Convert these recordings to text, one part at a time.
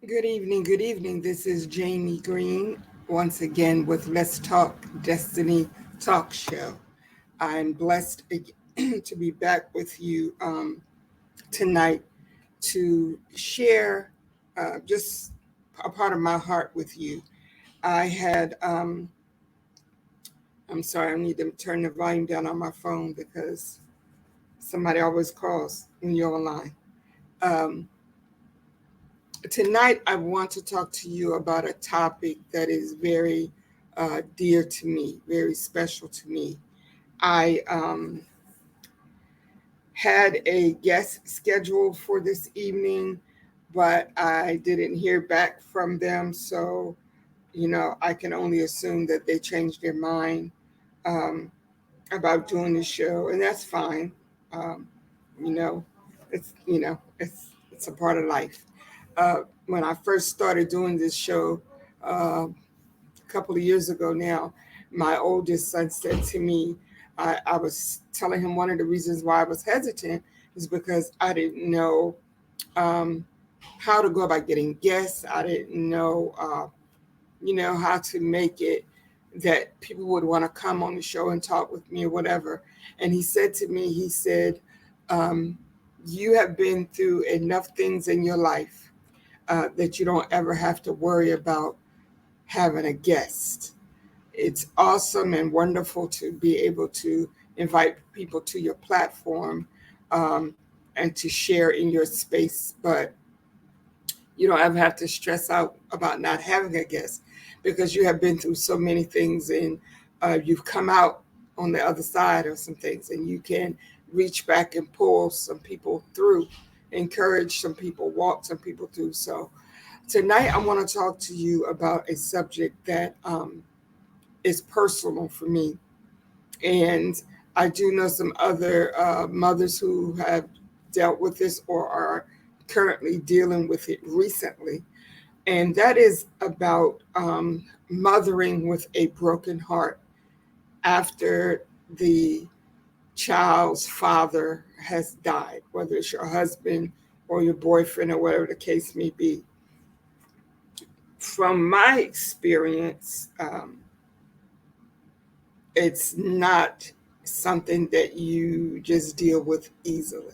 Good evening. Good evening. This is Jamie Green once again with Let's Talk Destiny Talk Show. I'm blessed to be back with you tonight to share just a part of my heart with you. I had, I'm sorry, I need to turn the volume down on my phone because somebody always calls when you're online. Um, Tonight, I want to talk to you about a topic that is very dear to me, very special to me. I had a guest scheduled for this evening, but I didn't hear back from them. So, I can only assume that they changed their mind um, about doing the show, and that's fine. Um, you know, it's a part of life. When I first started doing this show a couple of years ago now, my oldest son said to me, I was telling him one of the reasons why I was hesitant is because I didn't know um, how to go about getting guests. I didn't know, how to make it that people would want to come on the show and talk with me or whatever. And he said to me, he said, um, you have been through enough things in your life that you don't ever have to worry about having a guest. It's awesome and wonderful to be able to invite people to your platform um, and to share in your space, but you don't ever have to stress out about not having a guest because you have been through so many things and you've come out on the other side of some things and you can reach back and pull some people through, encourage some people, walk some people through. So tonight I want to talk to you about a subject that is personal for me. And I do know some other mothers who have dealt with this or are currently dealing with it recently. And that is about mothering with a broken heart after the child's father has died, whether it's your husband or your boyfriend or whatever the case may be. From my experience, it's not something that you just deal with easily.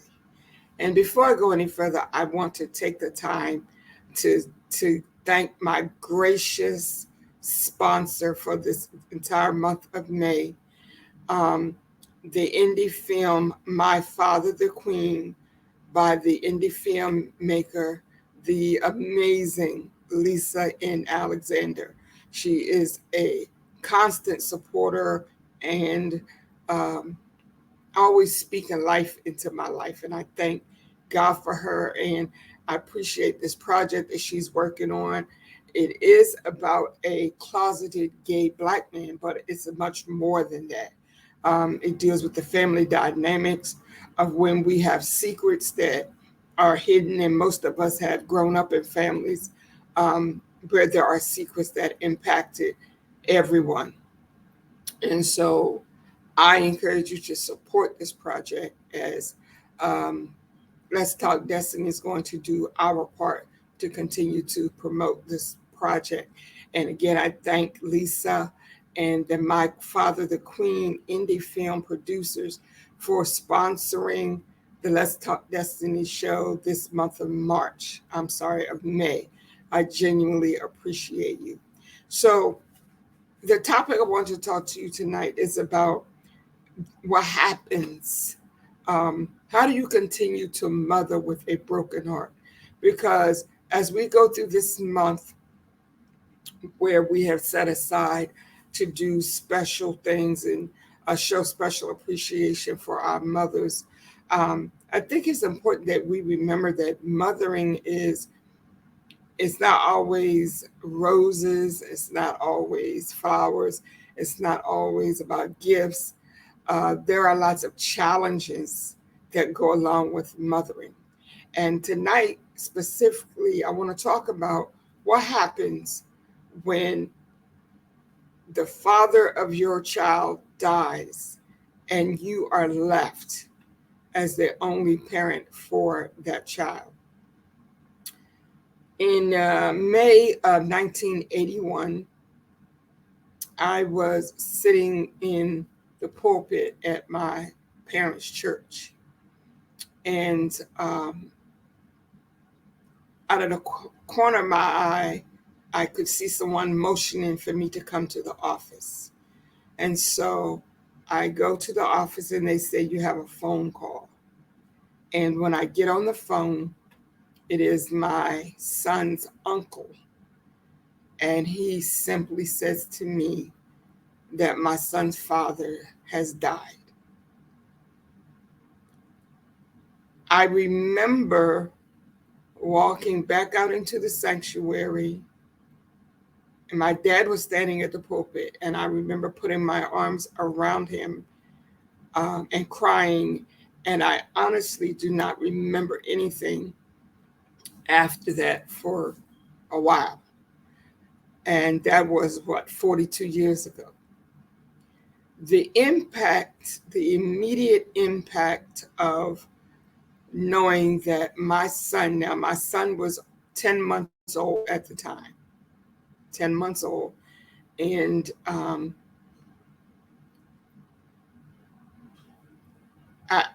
And before I go any further, I want to take the time to to thank my gracious sponsor for this entire month of May, um, the indie film My Father the Queen by the indie filmmaker, the amazing Lisa N. Alexander. She is a constant supporter and um, always speaking life into my life. And I thank God for her. And I appreciate this project that she's working on. It is about a closeted gay black man, but it's much more than that. It deals with the family dynamics of when we have secrets that are hidden, and most of us have grown up in families um, where there are secrets that impacted everyone. And so I encourage you to support this project as um, Let's Talk Destiny is going to do our part to continue to promote this project. And again, I thank Lisa and the My Father the Queen indie film producers for sponsoring the Let's Talk Destiny show this month of March. I'm sorry, of May. I genuinely appreciate you. So, the topic I want to talk to you tonight is about what happens. How do you continue to mother with a broken heart? Because as we go through this month where we have set aside to do special things and show special appreciation for our mothers, I think it's important that we remember that mothering is it's not always roses, it's not always flowers, it's not always about gifts. There are lots of challenges that go along with mothering. And tonight, specifically, I want to talk about what happens when the father of your child dies and you are left as the only parent for that child. In May of 1981, I was sitting in the pulpit at my parents' church, and out of the corner of my eye, I could see someone motioning for me to come to the office. And so I go to the office and they say, "You have a phone call." And when I get on the phone, it is my son's uncle. And he simply says to me that my son's father has died. I remember walking back out into the sanctuary, and my dad was standing at the pulpit, and I remember putting my arms around him and crying. And I honestly do not remember anything after that for a while. And that was 42 years ago. The impact, the immediate impact of knowing that my son was 10 months old at the time, 10 months old. And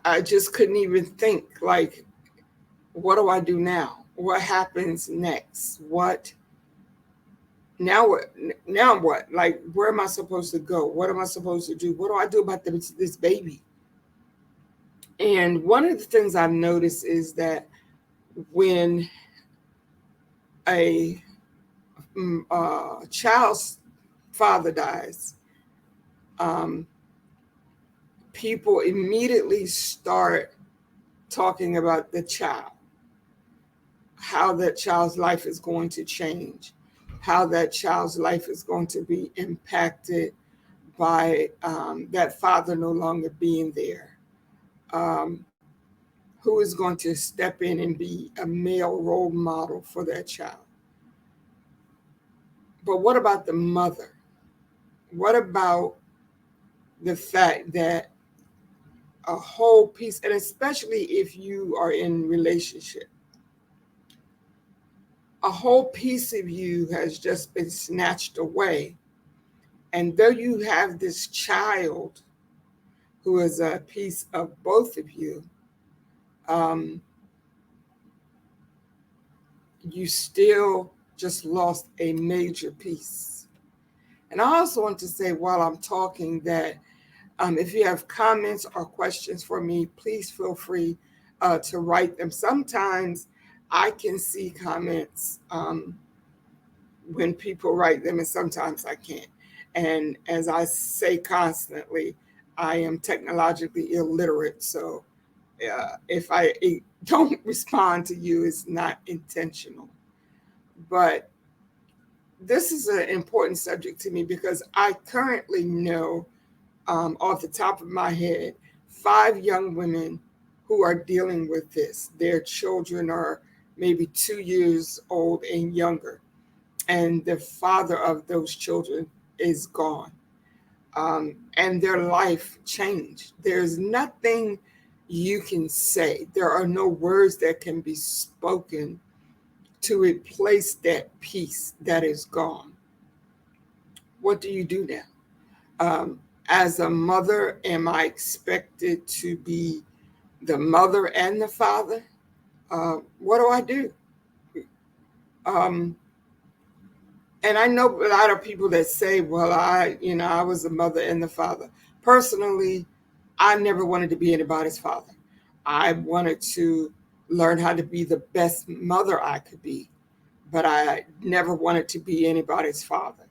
I just couldn't even think, like, what do I do now? What happens next? Now what? Like, where am I supposed to go? What am I supposed to do? What do I do about this baby? And one of the things I've noticed is that when a child's father dies, people immediately start talking about the child, how that child's life is going to change, how that child's life is going to be impacted by that father no longer being there. Who is going to step in and be a male role model for that child? But what about the mother? What about the fact that a whole piece, and especially if you are in relationship, a whole piece of you has just been snatched away. And though you have this child who is a piece of both of you, you still just lost a major piece. And I also want to say while I'm talking that if you have comments or questions for me, please feel free to write them. Sometimes I can see comments when people write them, and sometimes I can't. And as I say constantly, I am technologically illiterate. So if I don't respond to you, it's not intentional. But this is an important subject to me because I currently know, off the top of my head, 5 young women who are dealing with this. Their children are maybe 2 years old and younger, and the father of those children is gone. And their life changed. There's nothing you can say. There are no words that can be spoken to replace that piece that is gone. What do you do now? As a mother, am I expected to be the mother and the father? What do I do? And I know a lot of people that say, well, I was the mother and the father. Personally, I never wanted to be anybody's father. I wanted to learn how to be the best mother I could be, but I never wanted to be anybody's father.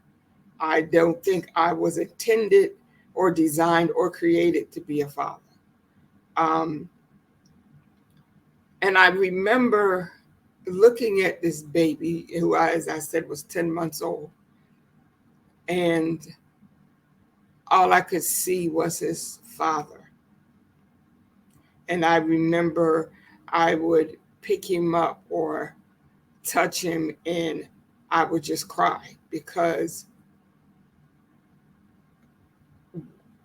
I don't think I was intended or designed or created to be a father. Um, and I remember looking at this baby who, as I said, was 10 months old. And all I could see was his father. And I remember I would pick him up or touch him and I would just cry because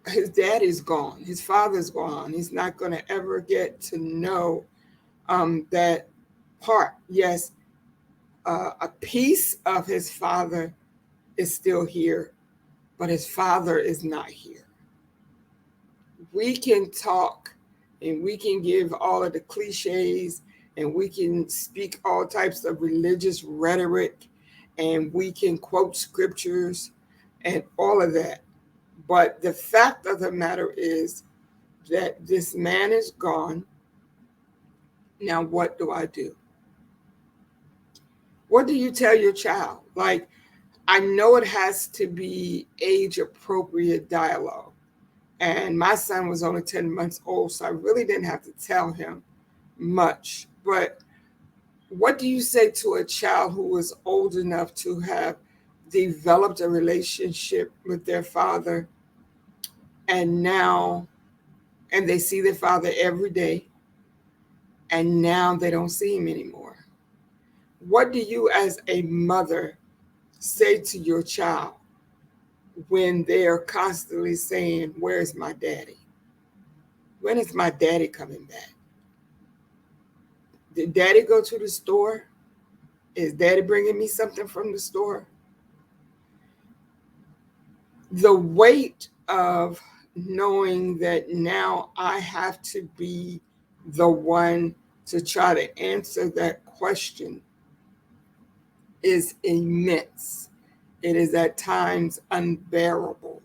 his dad is gone. His father's gone. He's not going to ever get to know that part. Yes, A piece of his father is still here, but his father is not here. We can talk and we can give all of the cliches and we can speak all types of religious rhetoric and we can quote scriptures and all of that. But the fact of the matter is that this man is gone. Now, what do I do? What do you tell your child? Like, I know it has to be age appropriate dialogue. And my son was only 10 months old, so I really didn't have to tell him much. But what do you say to a child who was old enough to have developed a relationship with their father and now, and they see their father every day, and now they don't see him anymore? What do you, as a mother, say to your child when they're constantly saying, "Where's my daddy? When is my daddy coming back? Did daddy go to the store? Is daddy bringing me something from the store?" The weight of knowing that now I have to be the one to try to answer that question is immense. It is at times unbearable.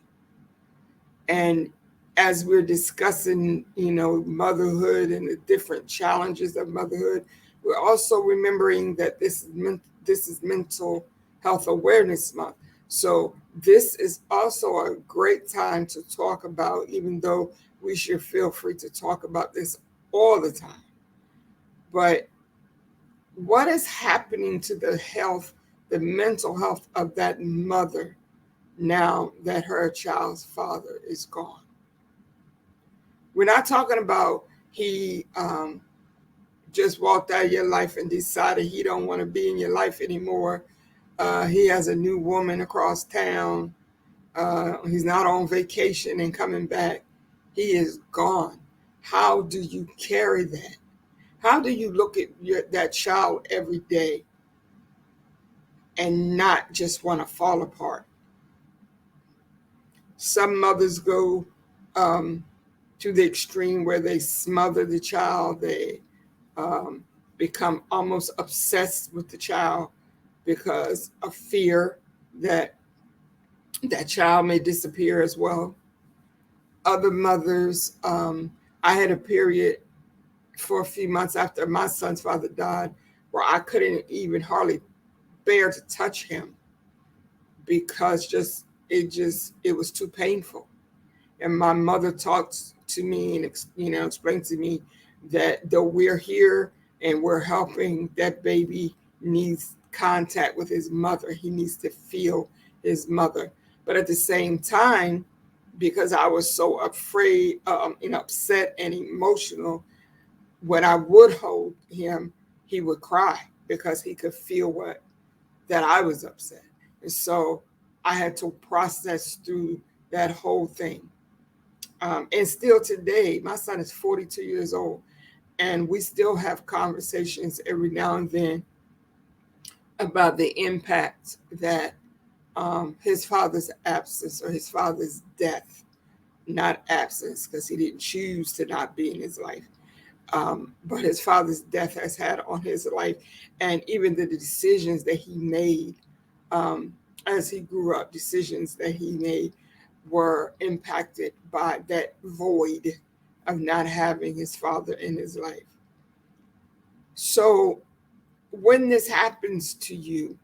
And as we're discussing, motherhood and the different challenges of motherhood, we're also remembering that this is Mental Health Awareness Month. So this is also a great time to talk about, even though we should feel free to talk about this all the time. But what is happening to the mental health of that mother now that her child's father is gone? We're not talking about he just walked out of your life and decided he don't want to be in your life anymore. He has a new woman across town. He's not on vacation and coming back. He is gone. How do you carry that? How do you look at that child every day and not just want to fall apart? Some mothers go to the extreme where they smother the child. They become almost obsessed with the child because of fear that that child may disappear as well. Other mothers, I had a period for a few months after my son's father died where I couldn't even hardly bear to touch him because it was too painful. And my mother talked to me and explained to me that though we're here and we're helping, that baby needs contact with his mother. He needs to feel his mother. But at the same time, because I was so afraid and upset and emotional, when I would hold him, he would cry because he could feel that I was upset. And so I had to process through that whole thing. And still today, my son is 42 years old, and we still have conversations every now and then about the impact that his father's absence or his father's death, not absence because he didn't choose to not be in his life, but his father's death has had on his life, and even the decisions that he made as he grew up, decisions that he made were impacted by that void of not having his father in his life. So when this happens to you,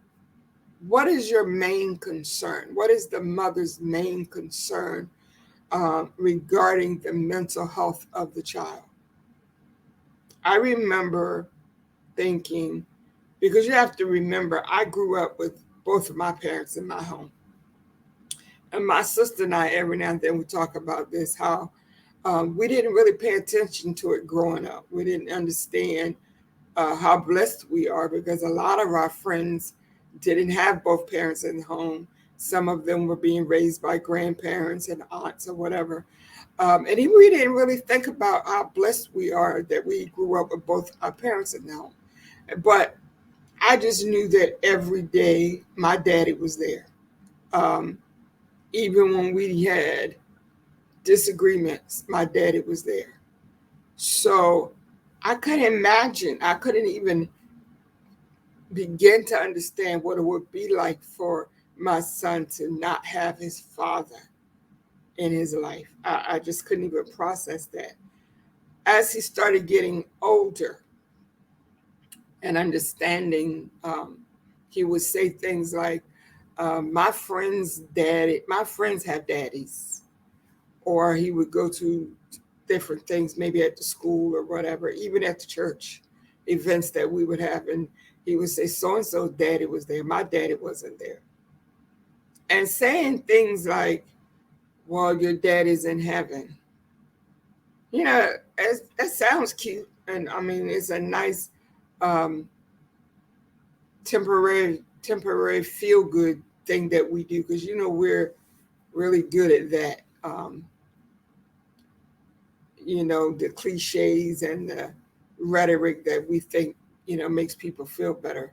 what is your main concern? What is the mother's main concern regarding the mental health of the child? I remember thinking, because you have to remember, I grew up with both of my parents in my home. And my sister and I, every now and then, we talk about this, how we didn't really pay attention to it growing up. We didn't understand how blessed we are because a lot of our friends didn't have both parents in the home. Some of them were being raised by grandparents and aunts or whatever. And we didn't really think about how blessed we are that we grew up with both our parents in the home. But I just knew that every day my daddy was there. Um, Even when we had disagreements, my daddy was there. So I couldn't imagine, I couldn't even begin to understand what it would be like for my son to not have his father in his life. I just couldn't even process that. As he started getting older and understanding, he would say things like, my friends have daddies. Or he would go to different things, maybe at the school or whatever, even at the church events that we would have. And he would say, so and so daddy was there. My daddy wasn't there. And saying things like, well, your daddy's in heaven. You know, that sounds cute. And I mean, it's a nice um, temporary feel good thing that we do because, we're really good at that. The cliches and the rhetoric that we think, makes people feel better.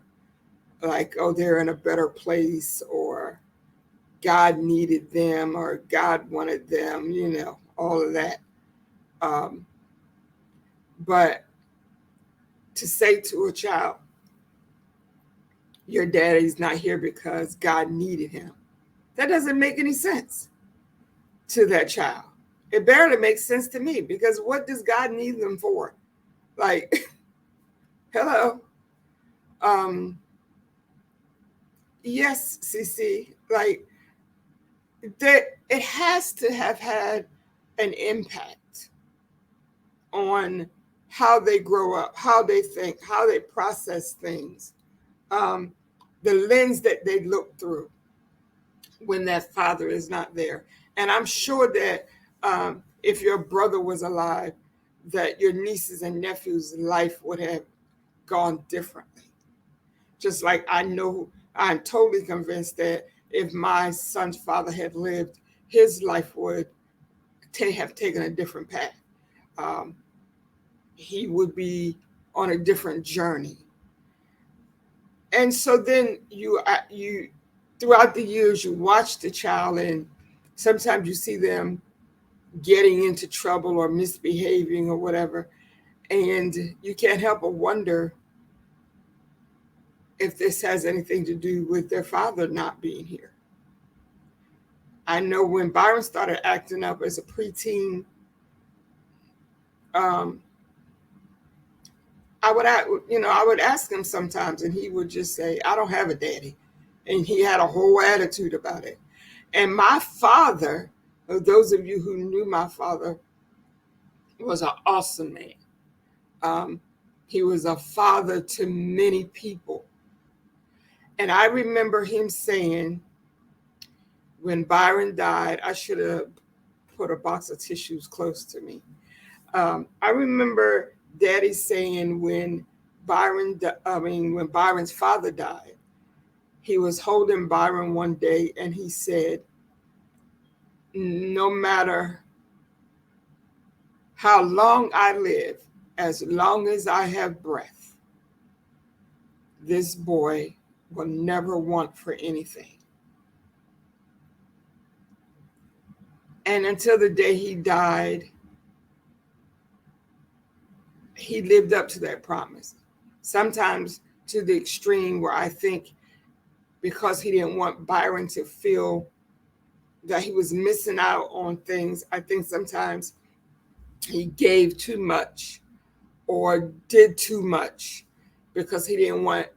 Like, oh, they're in a better place, or God needed them, or God wanted them, all of that. Um, but to say to a child, your daddy's not here because God needed him, that doesn't make any sense to that child. It barely makes sense to me because what does God need them for? Like, hello. Um, yes, CC, like that, it has to have had an impact on how they grow up, how they think, how they process things, um, the lens that they look through when that father is not there. And I'm sure that if your brother was alive, that your nieces and nephews' life would have gone differently. Just like I know, I'm totally convinced that if my son's father had lived, his life would have taken a different path. Um, he would be on a different journey. And so then you throughout the years you watch the child, and sometimes you see them getting into trouble or misbehaving or whatever, and you can't help but wonder if this has anything to do with their father not being here. I know when Byron started acting up as a preteen, um, I would ask him sometimes, and he would just say, "I don't have a daddy," and he had a whole attitude about it. And my father, those of you who knew my father, was an awesome man. Um, he was a father to many people, and I remember him saying, when Byron died, I should have put a box of tissues close to me. I remember Daddy saying when Byron's father died, he was holding Byron one day, and he said, "No matter how long I live, as long as I have breath, this boy will never want for anything." And until the day he died, he lived up to that promise. Sometimes to the extreme where I think, because he didn't want Byron to feel that he was missing out on things, I think sometimes he gave too much or did too much because he didn't want,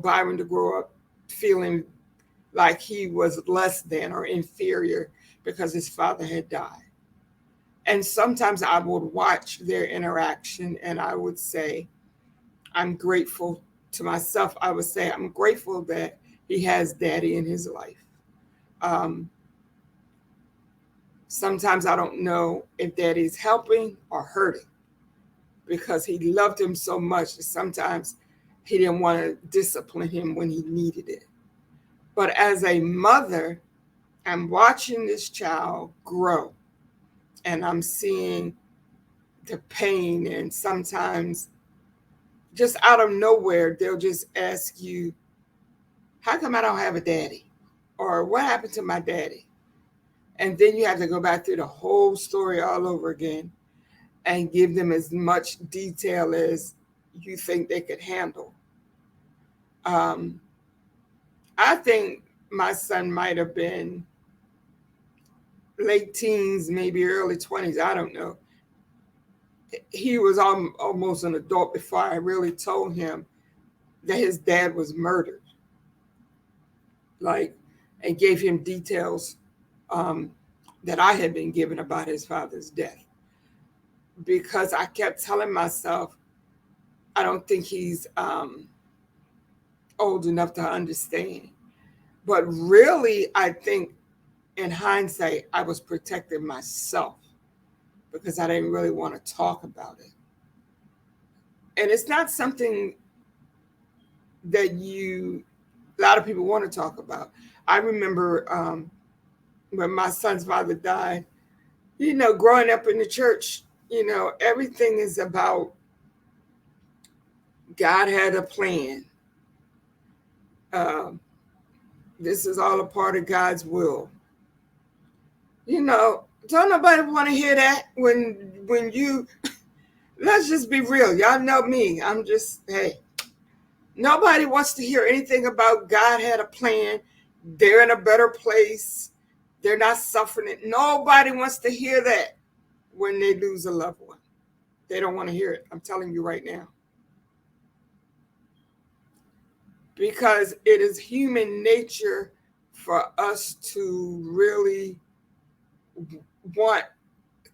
Byron to grow up feeling like he was less than or inferior because his father had died. And sometimes I would watch their interaction and I would say, I'm grateful to myself. I would say, I'm grateful that he has daddy in his life. Um, Sometimes I don't know if daddy's helping or hurting because he loved him so much that sometimes he didn't want to discipline him when he needed it. But as a mother, I'm watching this child grow, and I'm seeing the pain and sometimes just out of nowhere, they'll just ask you, how come I don't have a daddy? Or what happened to my daddy? And then you have to go back through the whole story all over again and give them as much detail as you think they could handle. Um, I think my son might have been late teens, maybe early 20s. I don't know. He was almost an adult before I really told him that his dad was murdered, like, and gave him details um, that I had been given about his father's death. Because I kept telling myself, I don't think he's old enough to understand. But really, I think in hindsight, I was protecting myself because I didn't really want to talk about it. And it's not something that a lot of people want to talk about. I remember when my son's father died, growing up in the church, everything is about God had a plan. Um, this is all a part of God's will. Don't nobody want to hear that when you let's just be real. Y'all know me. I'm just, hey, nobody wants to hear anything about God had a plan. They're in a better place. They're not suffering it. Nobody wants to hear that when they lose a loved one. They don't want to hear it. I'm telling you right now. Because it is human nature for us to really want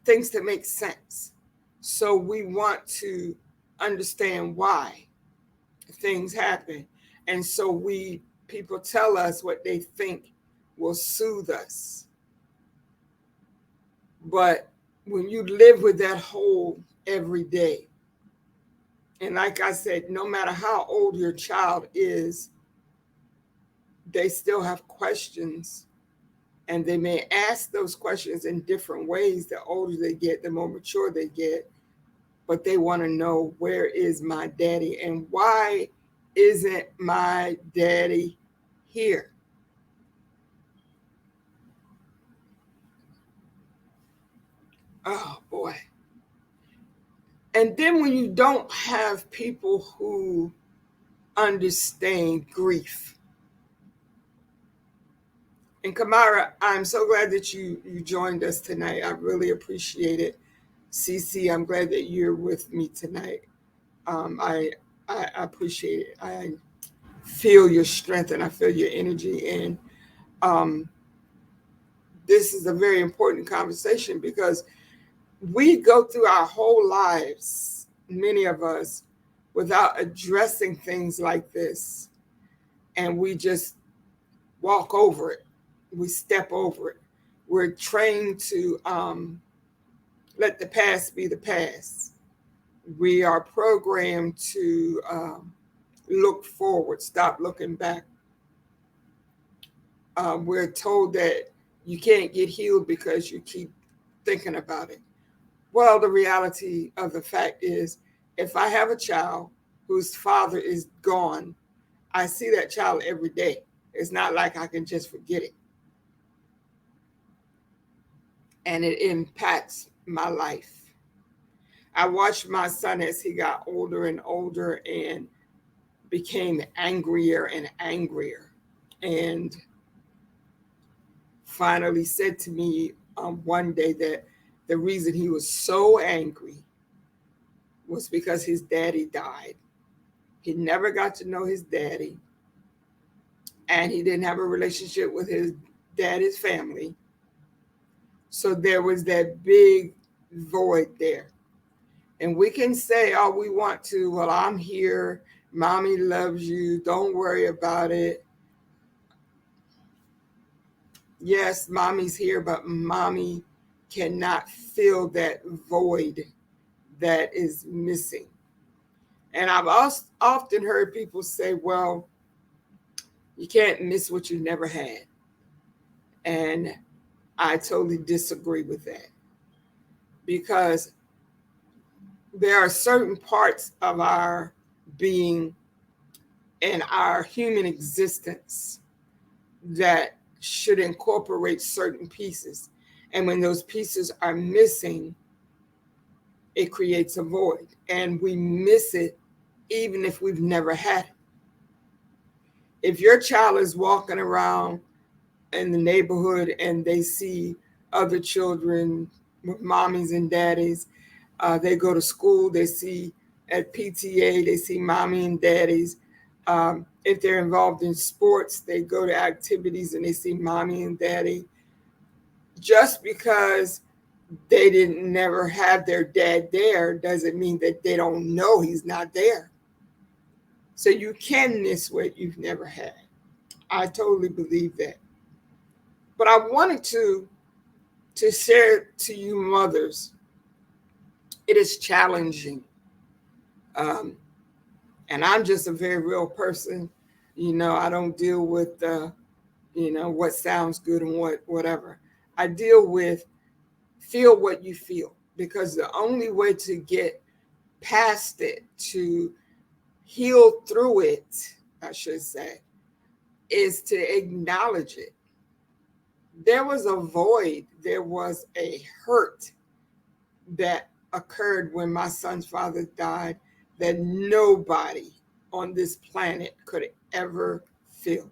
things to make sense. So we want to understand why things happen. And so people tell us what they think will soothe us. But when you live with that hole every day, and like I said, no matter how old your child is, they still have questions. And they may ask those questions in different ways. The older they get, the more mature they get. But they want to know, where is my daddy? And why isn't my daddy here? Oh, boy. And then when you don't have people who understand grief. And Kamara, I'm so glad that you joined us tonight. I really appreciate it. Cece, I'm glad that you're with me tonight. I appreciate it. I feel your strength and I feel your energy. And um, this is a very important conversation because we go through our whole lives, many of us, without addressing things like this. And we just walk over it. We step over it. We're trained to let the past be the past. We are programmed to look forward, stop looking back. We're told that you can't get healed because you keep thinking about it. Well, the reality of the fact is, if I have a child whose father is gone, I see that child every day. It's not like I can just forget it. And it impacts my life. I watched my son as he got older and older and became angrier and angrier. And finally said to me one day that the reason he was so angry was because his daddy died. He never got to know his daddy, and he didn't have a relationship with his daddy's family. So there was that big void there. And we can say all we want to, well, I'm here, mommy loves you, don't worry about it. Yes, mommy's here, but mommy cannot fill that void that is missing. And I've often heard people say, well, you can't miss what you never had. And I totally disagree with that, because there are certain parts of our being in our human existence that should incorporate certain pieces. And when those pieces are missing, it creates a void. And we miss it even if we've never had it. If your child is walking around in the neighborhood and they see other children with mommies and daddies, they go to school, they see at PTA, they see mommy and daddies. If they're involved in sports, they go to activities and they see mommy and daddy. Just because they didn't never have their dad there doesn't mean that they don't know he's not there. So you can miss what you've never had. I totally believe that. But I wanted to share to you mothers, it is challenging. Um, and I'm just a very real person. I don't deal with what sounds good and whatever. I deal with feel what you feel, because the only way to get past it, to heal through it, I should say, is to acknowledge it. There was a void, there was a hurt that occurred when my son's father died that nobody on this planet could ever feel.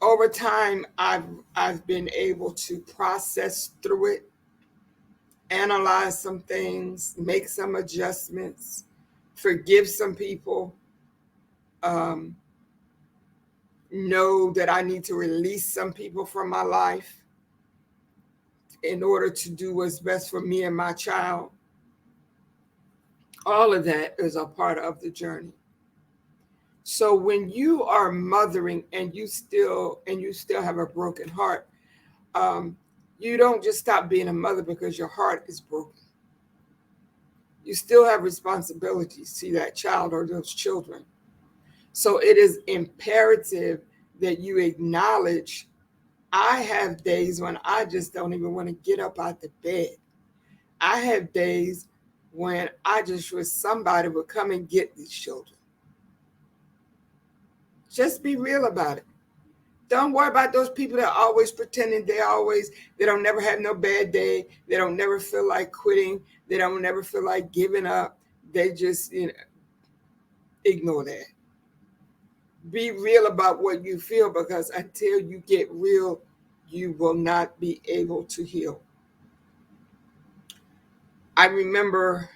Over time, I've been able to process through it, analyze some things, make some adjustments, forgive some people, um, know that I need to release some people from my life in order to do what's best for me and my child. All of that is a part of the journey. So when you are mothering and you still have a broken heart, um, you don't just stop being a mother because your heart is broken. You still have responsibilities to that child or those children. So it is imperative that you acknowledge, I have days when I just don't even want to get up out the bed. I have days when I just wish somebody would come and get these children. Just be real about it. Don't worry about those people that are always pretending they don't never have no bad day. They don't never feel like quitting. They don't never feel like giving up. They just, ignore that. Be real about what you feel, because until you get real, you will not be able to heal. I remember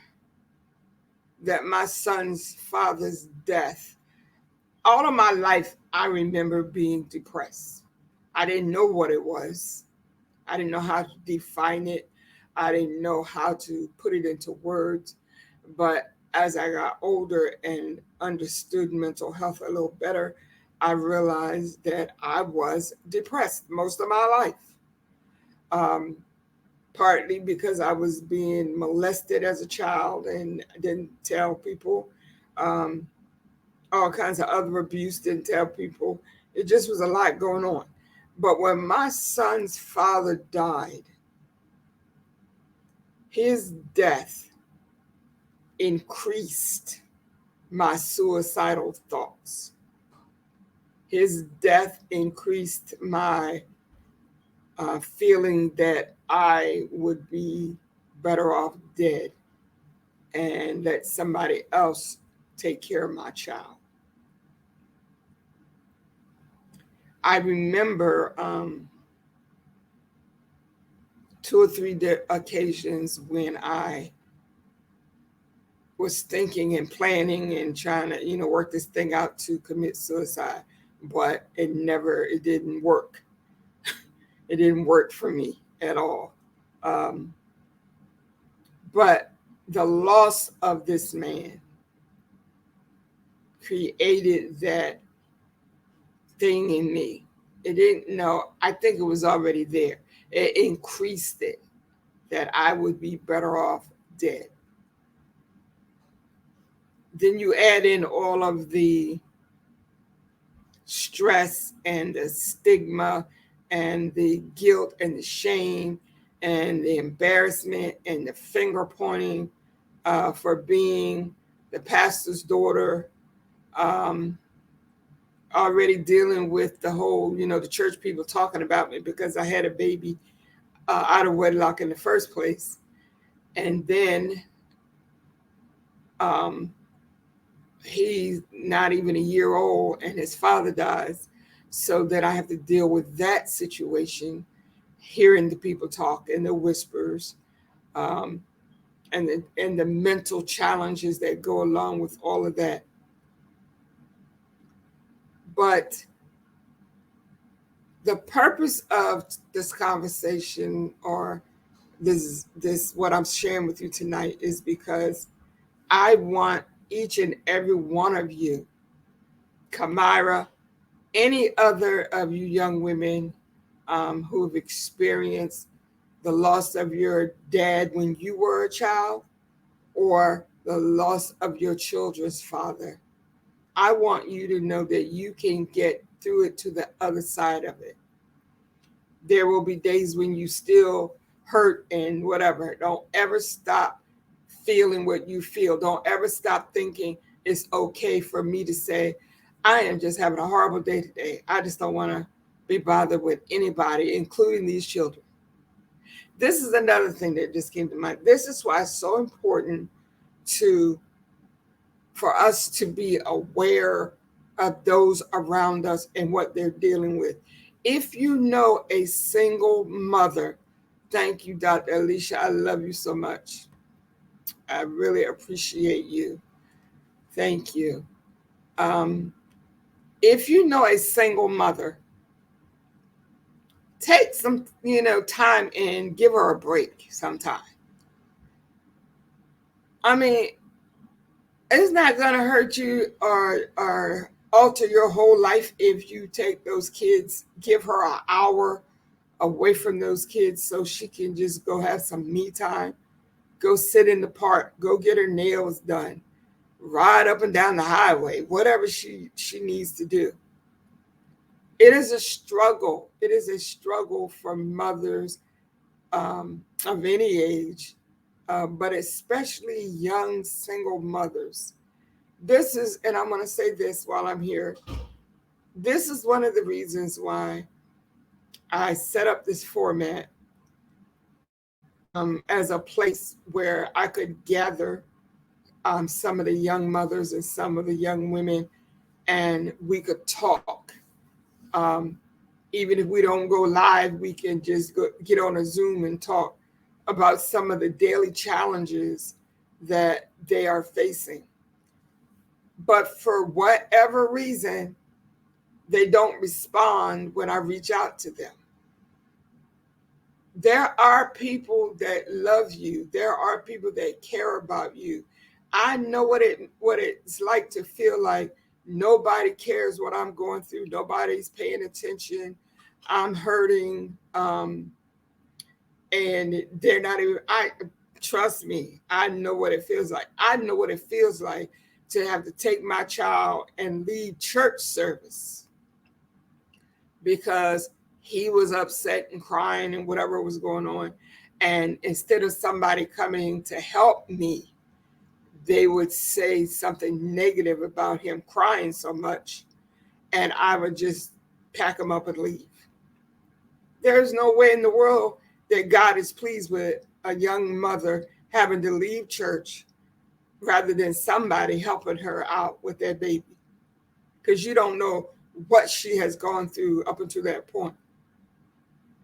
that my son's father's death, all of my life, I remember being depressed. I didn't know what it was. I didn't know how to define it. I didn't know how to put it into words. But as I got older and understood mental health a little better, I realized that I was depressed most of my life. Um, Partly because I was being molested as a child and didn't tell people. Um, all kinds of other abuse, didn't tell people. It just was a lot going on. But when my son's father died, his death increased my suicidal thoughts. His death increased my feeling that I would be better off dead and let somebody else take care of my child. I remember 2 or 3 occasions when I was thinking and planning and trying to, work this thing out to commit suicide, but it didn't work. It didn't work for me at all. Um, but the loss of this man created that thing in me. It didn't know, I think it was already there. It increased it, that I would be better off dead. Then you add in all of the stress and the stigma and the guilt and the shame and the embarrassment and the finger pointing for being the the pastor's daughter, already dealing with the whole, the church people talking about me because I had a baby out of wedlock in the first place. And then he's not even a year old and his father dies. So that I have to deal with that situation, hearing the people talk and the whispers, um, and the mental challenges that go along with all of that. But the purpose of this conversation, or this what I'm sharing with you tonight, is because I want each and every one of you, Kamira, any other of you young women who have experienced the loss of your dad when you were a child, or the loss of your children's father. I want you to know that you can get through it to the other side of it. There will be days when you still hurt and whatever. Don't ever stop feeling what you feel. Don't ever stop thinking it's okay for me to say, I am just having a horrible day today. I just don't want to be bothered with anybody, including these children. This is another thing that just came to mind. This is why it's so important for us to be aware of those around us and what they're dealing with. If you know a single mother, thank you, Dr. Alicia. I love you so much. I really appreciate you. Thank you. If you know a single mother, take some, time and give her a break sometime. I mean, it's not going to hurt you or alter your whole life if you take those kids, give her an hour away from those kids so she can just go have some me time, go sit in the park, go get her nails done, ride up and down the highway, whatever she needs to do. It is a struggle. It is a struggle for mothers of any age, but especially young single mothers. This is, and I'm going to say this while I'm here, this is one of the reasons why I set up this format as a place where I could gather some of the young mothers and some of the young women, and we could talk. Even if we don't go live, we can just get on a Zoom and talk about some of the daily challenges that they are facing. But for whatever reason, they don't respond when I reach out to them. There are people that love you. There are people that care about you. I know what it's like to feel like nobody cares what I'm going through. Nobody's paying attention. I'm hurting. And they're not even, trust me, I know what it feels like. I know what it feels like to have to take my child and leave church service because he was upset and crying and whatever was going on. And instead of somebody coming to help me, they would say something negative about him crying so much. And I would just pack him up and leave. There's no way in the world that God is pleased with a young mother having to leave church rather than somebody helping her out with their baby. Because you don't know what she has gone through up until that point.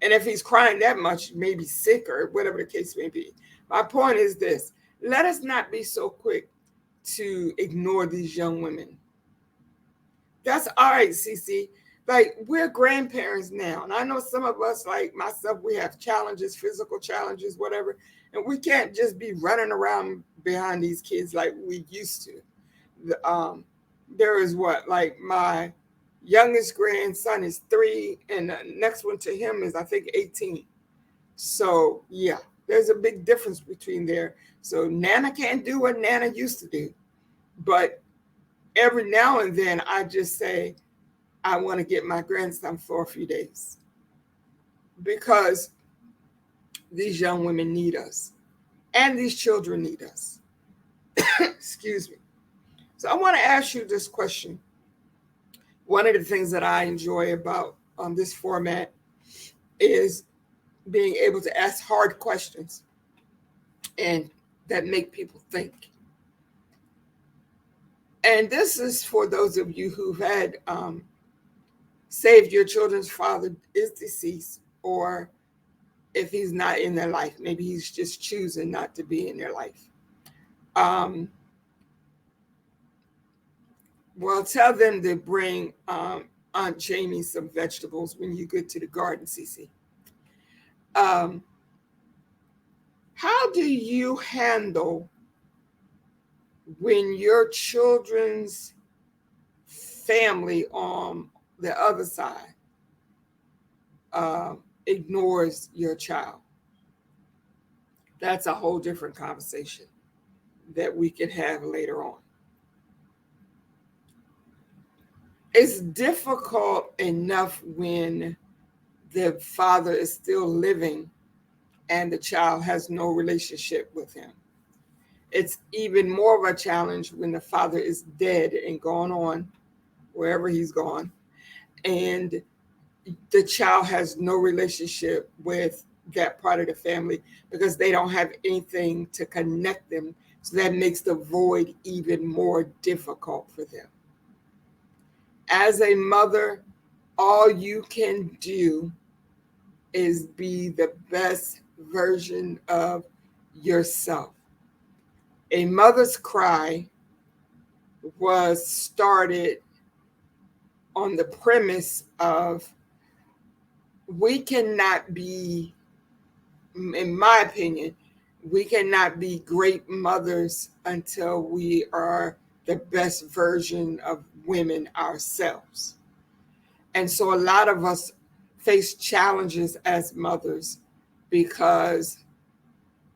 And if he's crying that much, maybe sick or whatever the case may be. My point is this: let us not be so quick to ignore these young women. That's all right, Cece. Like, we're grandparents now. And I know some of us, like myself, we have challenges, physical challenges, whatever. And we can't just be running around behind these kids like we used to. There is like my youngest grandson is 3, and the next one to him is, I think, 18. So, yeah, there's a big difference between there. So Nana can't do what Nana used to do. But every now and then I just say, I want to get my grandson for a few days because these young women need us and these children need us. Excuse me. So I want to ask you this question. One of the things that I enjoy about this format is being able to ask hard questions and that make people think. And this is for those of you who've had saved your children's father is deceased, or if he's not in their life, maybe he's just choosing not to be in their life. Um, well, tell them to bring Aunt Jamie some vegetables when you get to the garden, Cece. Um, how do you handle when your children's family on the other side uh, ignores your child? That's a whole different conversation that we can have later on. It's difficult enough when the father is still living and the child has no relationship with him. It's even more of a challenge when the father is dead and gone on wherever he's gone, and the child has no relationship with that part of the family because they don't have anything to connect them. So that makes the void even more difficult for them. As a mother, all you can do is be the best version of yourself. A mother's cry was started on the premise of we cannot be, in my opinion, we cannot be great mothers until we are the best version of women ourselves. And so a lot of us face challenges as mothers because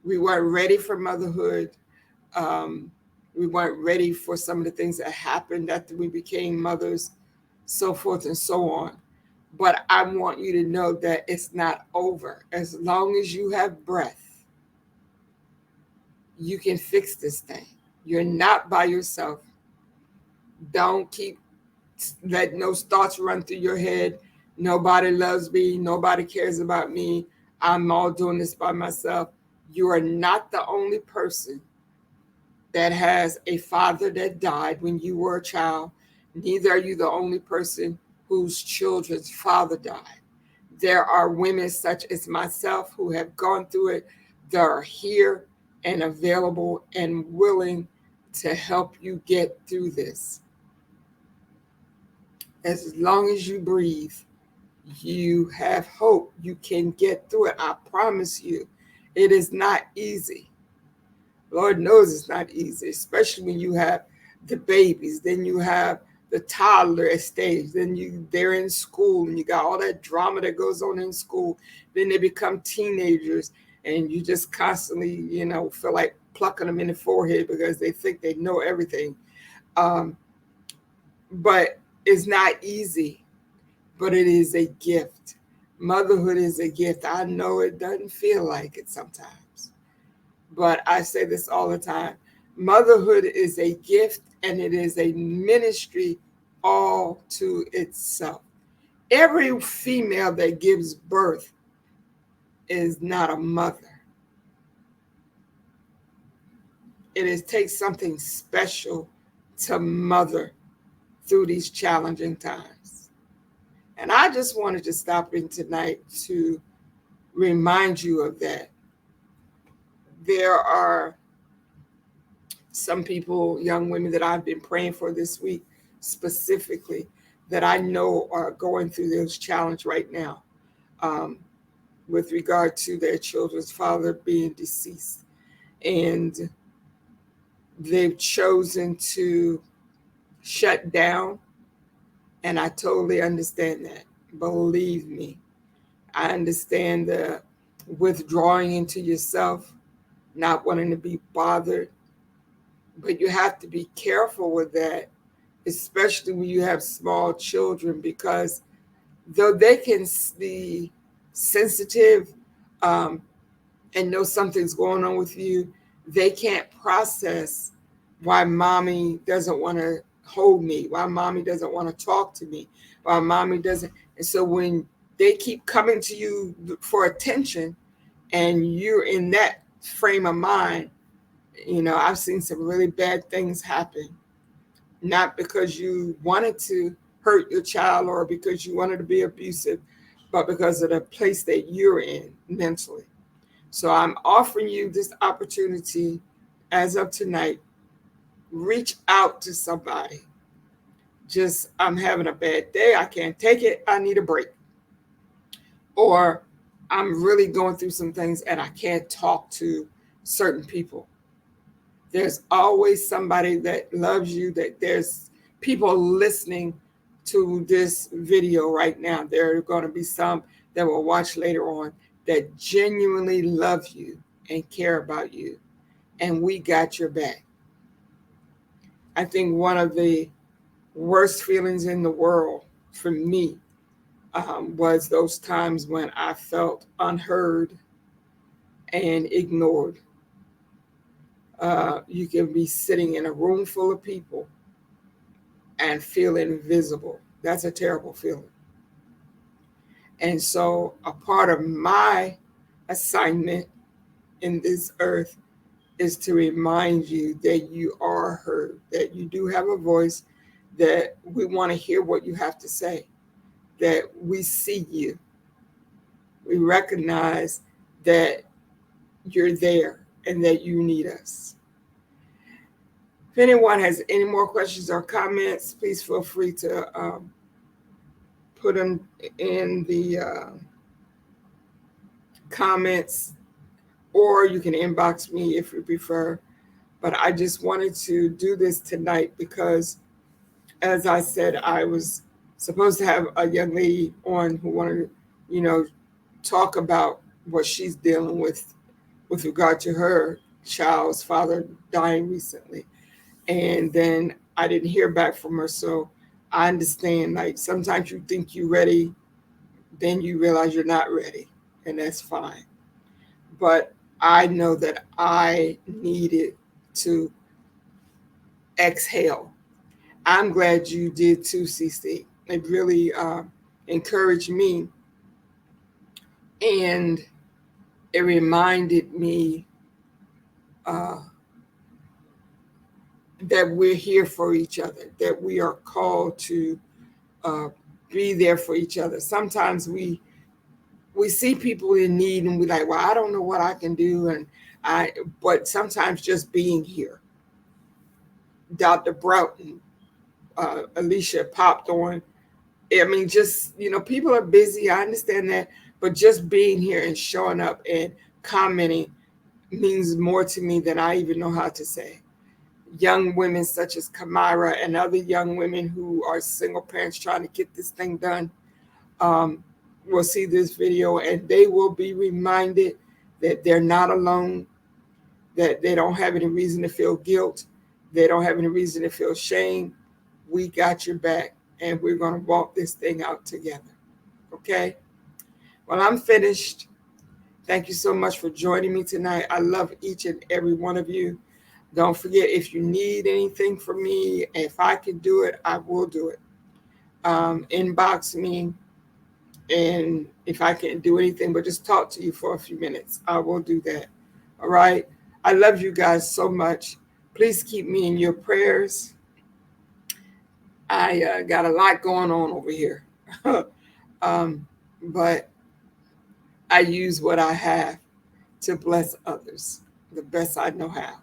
we weren't ready for motherhood. Um, we weren't ready for some of the things that happened after we became mothers, so forth and so on. But I want you to know that it's not over. As long as you have breath, you can fix this thing. You're not by yourself. Don't keep letting those thoughts run through your head. Nobody loves me. Nobody cares about me. I'm all doing this by myself. You are not the only person that has a father that died when you were a child. Neither are you the only person whose children's father died. There are women such as myself who have gone through it that are here and available and willing to help you get through this. As long as you breathe, you have hope. You can get through it. I promise you, it is not easy. Lord knows it's not easy, especially when you have the babies, then you have the toddler stage, then they're in school and you got all that drama that goes on in school. Then they become teenagers and you just constantly, feel like plucking them in the forehead because they think they know everything. Um, but it's not easy, but it is a gift. Motherhood is a gift. I know it doesn't feel like it sometimes, but I say this all the time. Motherhood is a gift and it is a ministry all to itself. Every female that gives birth is not a mother. Takes something special to mother through these challenging times. And I just wanted to stop in tonight to remind you of that. There are some people, young women that I've been praying for this week specifically, that I know are going through this challenge right now um, with regard to their children's father being deceased. And they've chosen to shut down. And I totally understand that. Believe me, I understand the withdrawing into yourself, not wanting to be bothered. But you have to be careful with that, especially when you have small children, because though they can be sensitive um, and know something's going on with you, they can't process why mommy doesn't want to hold me, why mommy doesn't want to talk to me, why mommy doesn't. And so when they keep coming to you for attention and you're in that frame of mind, I've seen some really bad things happen, not because you wanted to hurt your child or because you wanted to be abusive, but because of the place that you're in mentally. So I'm offering you this opportunity as of tonight. Reach out to somebody. Just, I'm having a bad day. I can't take it. I need a break. Or I'm really going through some things and I can't talk to certain people. There's always somebody that loves you, that there's people listening to this video right now. There are going to be some that will watch later on that genuinely love you and care about you. And we got your back. I think one of the worst feelings in the world for me was those times when I felt unheard and ignored. You can be sitting in a room full of people and feel invisible. That's a terrible feeling. And so, a part of my assignment in this earth is to remind you that you are heard, that you do have a voice, that we want to hear what you have to say, that we see you. We recognize that you're there and that you need us. If anyone has any more questions or comments, please feel free to put them in the comments, or you can inbox me if you prefer. But I just wanted to do this tonight because, as I said, I was supposed to have a young lady on who wanted to, talk about what she's dealing with regard to her child's father dying recently. And then I didn't hear back from her. So I understand, like, sometimes you think you're ready, then you realize you're not ready, and that's fine. But I know that I needed to exhale. I'm glad you did too, CC. It really encouraged me, and it reminded me that we're here for each other, that we are called to be there for each other. Sometimes we see people in need and we're like, well, I don't know what I can do, but sometimes just being here. Dr. Broughton, Alicia popped on. I mean, just, people are busy. I understand that. But just being here and showing up and commenting means more to me than I even know how to say. Young women such as Kamira and other young women who are single parents trying to get this thing done will see this video and they will be reminded that they're not alone, that they don't have any reason to feel guilt. They don't have any reason to feel shame. We got your back, and we're going to walk this thing out together. Okay? Well, I'm finished. Thank you so much for joining me tonight. I love each and every one of you. Don't forget, if you need anything from me, if I can do it, I will do it. Inbox me, and if I can't do anything but just talk to you for a few minutes, I will do that. All right? I love you guys so much. Please keep me in your prayers. I got a lot going on over here. But I use what I have to bless others the best I know how.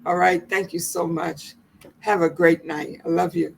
All right. Thank you so much. Have a great night. I love you.